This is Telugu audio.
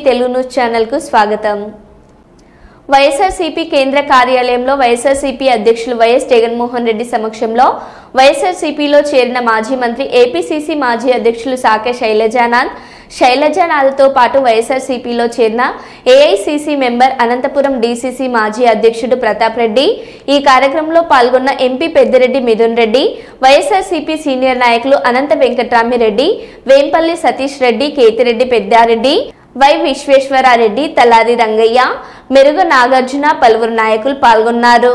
తెలుగు న్యూస్ ఛానల్ కు స్వాగతం. వైఎస్ఆర్సీపీ కేంద్ర కార్యాలయంలో వైఎస్ఆర్సీపీ అధ్యక్షులు వైఎస్ జగన్మోహన్ రెడ్డి సమక్షంలో వైఎస్ఆర్సీపీలో చేరిన మాజీ మంత్రి ఏపీసీసీ మాజీ అధ్యక్షులు సాకే శైలజానాథ్తో పాటు వైఎస్ఆర్సీపీలో చేరిన ఏఐసీసీ మెంబర్ అనంతపురం డీసీసీ మాజీ అధ్యక్షుడు ప్రతాప్ రెడ్డి, ఈ కార్యక్రమంలో పాల్గొన్న ఎంపీ పెద్దిరెడ్డి మిథున్ రెడ్డి, వైఎస్ఆర్సీపీ సీనియర్ నాయకులు అనంత వెంకట్రామిరెడ్డి, వేంపల్లి సతీష్ రెడ్డి, కేతిరెడ్డి పెద్దారెడ్డి, వై విశ్వేశ్వరారెడ్డి, తలారి రంగయ్య, మెరుగు నాగార్జున, పలువురు నాయకులు పాల్గొన్నారు.